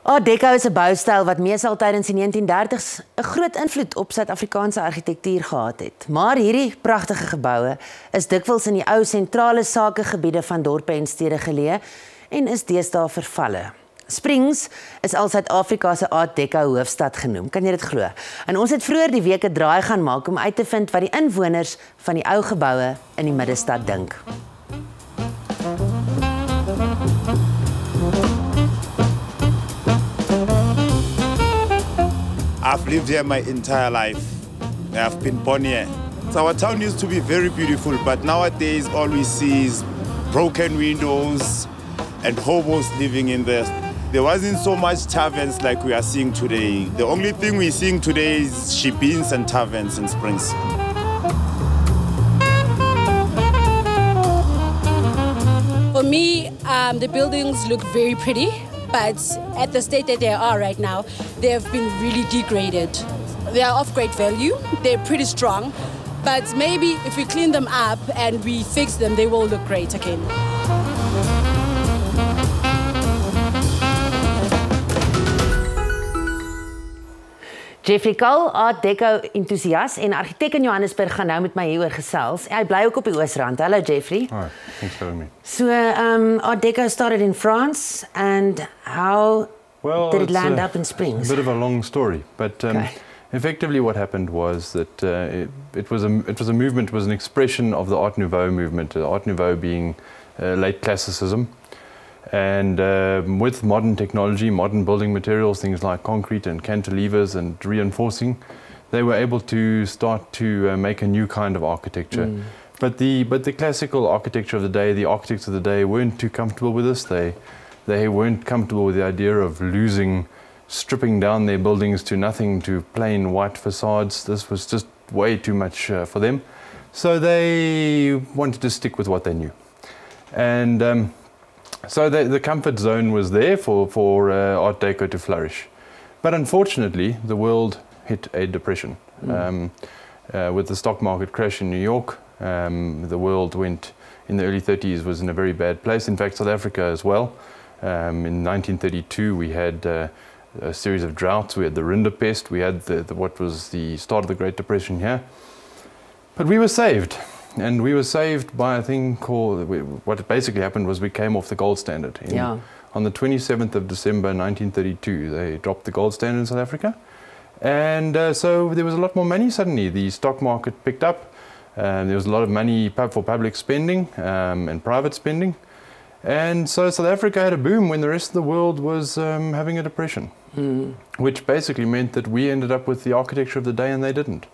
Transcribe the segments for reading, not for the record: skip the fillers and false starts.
Art Deco is 'n boustyl wat meestal tydens die 1930s 'n groot invloed op Suid-Afrikaanse argitektuur gehad het. Maar hierdie pragtige geboue is dikwels in die ou sentrale sakegebiede van dorpe en stede geleë en is deesdae vervalle. Springs is al Suid-Afrika se Art Deco hoofstad genoem. Kan jy dit glo? En ons het vroeër die week 'n draai gaan maak om uit te vind wat die inwoners van die ou geboue in die middestad dink. I've lived here my entire life. I've been born here. So our town used to be very beautiful, but nowadays all we see is broken windows and hobos living in there. There wasn't so much taverns like we are seeing today. The only thing we're seeing today is shebeens and taverns in Springs. For me, the buildings look very pretty. But at the state that they are right now, they have been really degraded. They are of great value, they're pretty strong, but maybe if we clean them up and we fix them, they will look great again. Jeffrey Cole, Art Deco-entoesias en argitek in Johannesburg gaan nou met my hieroor gesels. Hy bly ook op die Oosrand. Hello Jeffrey. Hi, thanks for having me. So, Art Deco started in France, and how did it land up in Springs? A bit of a long story, but effectively what happened was that it was a movement, was an expression of the Art Nouveau movement. Art Nouveau being late classicism. And with modern technology, modern building materials, things like concrete and cantilevers and reinforcing, they were able to start to make a new kind of architecture. But the classical architecture of the day, the architects of the day weren't too comfortable with this. They weren't comfortable with the idea of stripping down their buildings to nothing, to plain white facades. This was just way too much for them. So they wanted to stick with what they knew. And so the comfort zone was there for Art Deco to flourish. But unfortunately, the world hit a depression. With the stock market crash in New York, the world went, in the early 30s, was in a very bad place. In fact, South Africa as well. In 1932, we had a series of droughts. We had the rinderpest. We had what was the start of the Great Depression here. But we were saved. And we were saved by a thing called, what basically happened was we came off the gold standard. On the 27th of December 1932, they dropped the gold standard in South Africa. And so there was a lot more money suddenly. The stock market picked up. There was a lot of money for public spending and private spending. And so South Africa had a boom when the rest of the world was having a depression, which basically meant that we ended up with the architecture of the day and they didn't.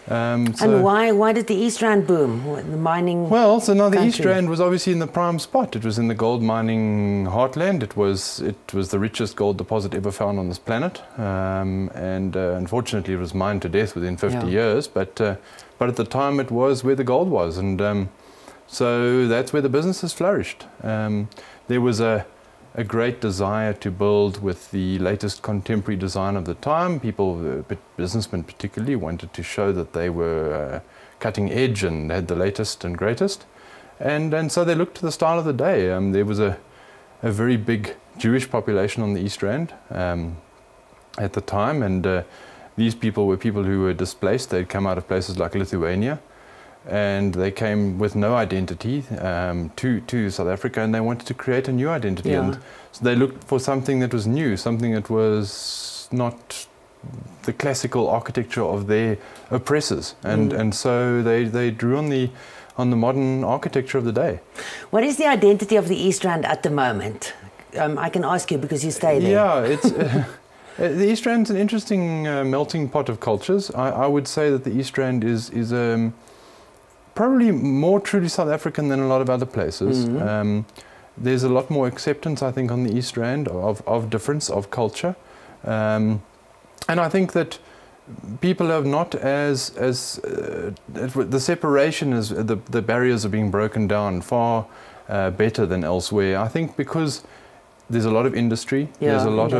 And why did the East Rand boom? The mining so now the East Rand was obviously in the prime spot. It was in the gold mining heartland. It was the richest gold deposit ever found on this planet. And unfortunately it was mined to death within 50 years. But at the time it was where the gold was. And so that's where the business has flourished. There was a great desire to build with the latest contemporary design of the time. People, businessmen particularly, wanted to show that they were cutting edge and had the latest and greatest. And so they looked to the style of the day. There was a very big Jewish population on the East Rand at the time, and these people were people who were displaced. They'd come out of places like Lithuania, and they came with no identity to South Africa, and they wanted to create a new identity. And so they looked for something that was new, something that was not the classical architecture of their oppressors. And so they drew on the modern architecture of the day. What is the identity of the East Rand at the moment? I can ask you because you stay there. Yeah, it's the East Rand's an interesting melting pot of cultures. I would say that the East Rand is probably more truly South African than a lot of other places. There's a lot more acceptance, I think, on the East Rand of difference, of culture. And I think that people have not the separation is, the barriers are being broken down far better than elsewhere. I think because there's a lot of industry, there's a lot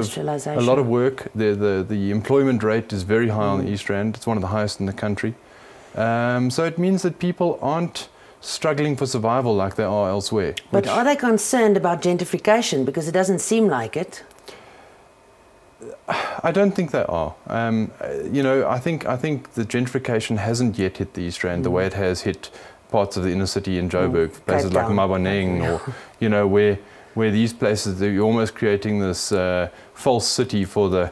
of work. The employment rate is very high on the East Rand. It's one of the highest in the country. So it means that people aren't struggling for survival like they are elsewhere. But are they concerned about gentrification? Because it doesn't seem like it. I don't think they are. You know, I think the gentrification hasn't yet hit the East Rand the way it has hit parts of the inner city in Joburg, places like Maboneng, or you know, where these places you're almost creating this false city for the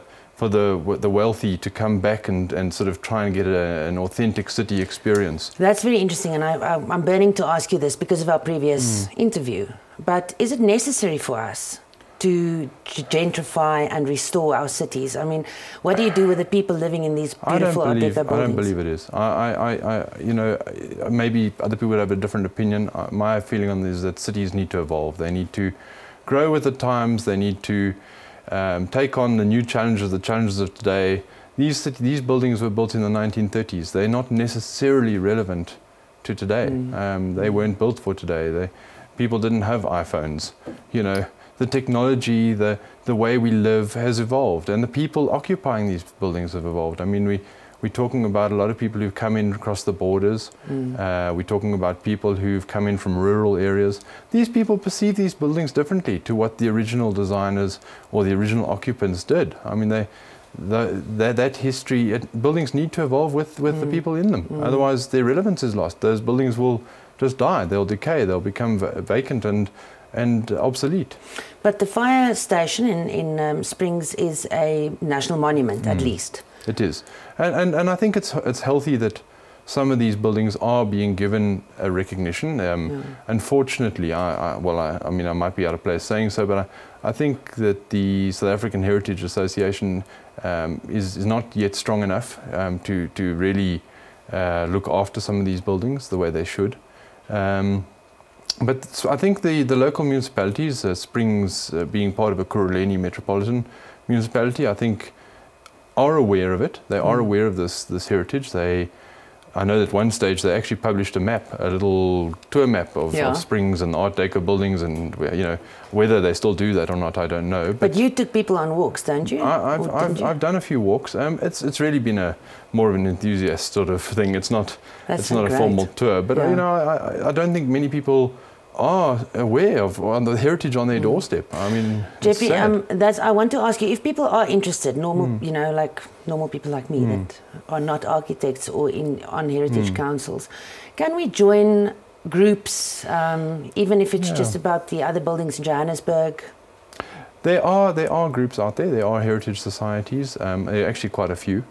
wealthy to come back and sort of try and get an authentic city experience. That's very interesting, and I'm burning to ask you this because of our previous interview. But is it necessary for us to gentrify and restore our cities? I mean, what do you do with the people living in these beautiful Art Deco buildings? I don't believe it is. You know, maybe other people would have a different opinion. My feeling on this is that cities need to evolve. They need to grow with the times. They need to take on the new challenges, the challenges of today. These buildings were built in the 1930s. They're not necessarily relevant to today. They weren't built for today. People didn't have iPhones. You know, the technology, the way we live has evolved, and the people occupying these buildings have evolved. I mean, we're talking about a lot of people who've come in across the borders. We're talking about people who've come in from rural areas. These people perceive these buildings differently to what the original designers or the original occupants did. I mean, that history, buildings need to evolve with the people in them. Otherwise, their relevance is lost. Those buildings will just die. They'll decay. They'll become vacant and obsolete. But the fire station in Springs is a national monument, at least. It is, and I think it's healthy that some of these buildings are being given a recognition. Unfortunately, I mean, I might be out of place saying so, but I think that the South African Heritage Association is not yet strong enough to really look after some of these buildings the way they should. But I think the local municipalities, Springs being part of a Kuruleni metropolitan municipality, I think are aware of it. They are aware of this heritage. I know that at one stage they actually published a map, a little tour map of Springs and Art Deco buildings, and you know, whether they still do that or not, I don't know. But you took people on walks, don't you? I've done a few walks. It's really been more of an enthusiast sort of thing. It's not a formal tour, but you know, I don't think many people are aware of the heritage on their doorstep. I mean, Jeffrey, I want to ask you, if people are interested, you know, like normal people like me that are not architects or on heritage councils, can we join groups, even if it's just about the other buildings in Johannesburg? There are groups out there. There are heritage societies. There are actually quite a few.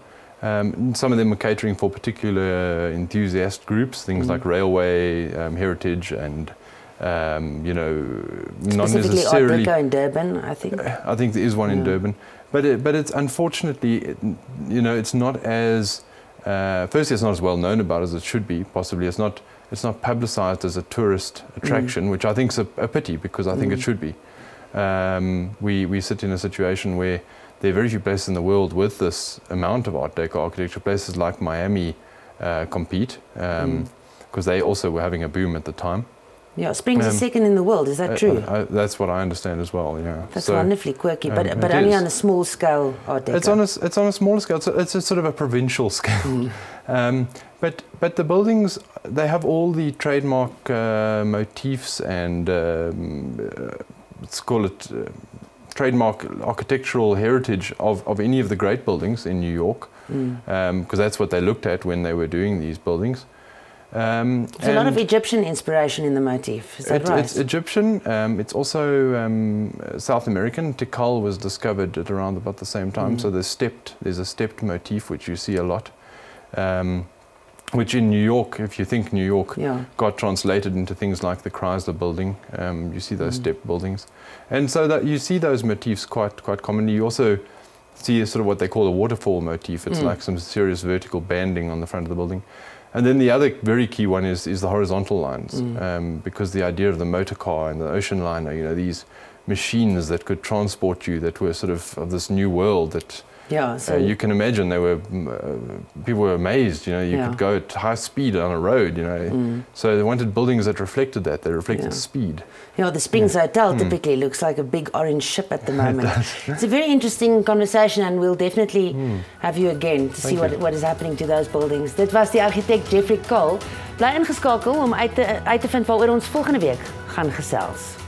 Some of them are catering for particular enthusiast groups, things like railway heritage and you know, not necessarily Art Deco in Durban, I think. I think there is one in Durban, but it's unfortunately, you know, it's not as firstly, it's not as well known about as it should be. Possibly, it's not publicised as a tourist attraction, which I think is a pity, because I think it should be. We sit in a situation where there are very few places in the world with this amount of Art Deco architecture. Places like Miami compete because they also were having a boom at the time. Yeah, Springs is second in the world, is that true? That's what I understand as well, yeah. That's wonderfully quirky, but only on a small scale Art Deco. It's on a smaller scale, it's a sort of a provincial scale. But the buildings, they have all the trademark motifs and, let's call it, trademark architectural heritage of any of the great buildings in New York, because that's what they looked at when they were doing these buildings. There's a lot of Egyptian inspiration in the motif, is that right? It's Egyptian, it's also South American. Tikal was discovered at around about the same time, so there's a stepped motif which you see a lot, which in New York, if you think New York, got translated into things like the Chrysler building. You see those stepped buildings. And so that you see those motifs quite commonly. You also see sort of what they call a waterfall motif. It's like some serious vertical banding on the front of the building. And then the other very key one is the horizontal lines, because the idea of the motor car and the ocean liner, you know, these machines that could transport you, that were sort of this new world that you can imagine. They were people were amazed, you know, you could go at high speed on a road, you know. So they wanted buildings that reflected that. They reflected speed. Yeah, the Springs Hotel typically looks like a big orange ship at the moment. It's a very interesting conversation, and we'll definitely have you again to see what is happening to those buildings. Dit was die architect Jeffrey Cole. Bly ingeskakel om uit te vind waaroor ons volgende week gaan gesels.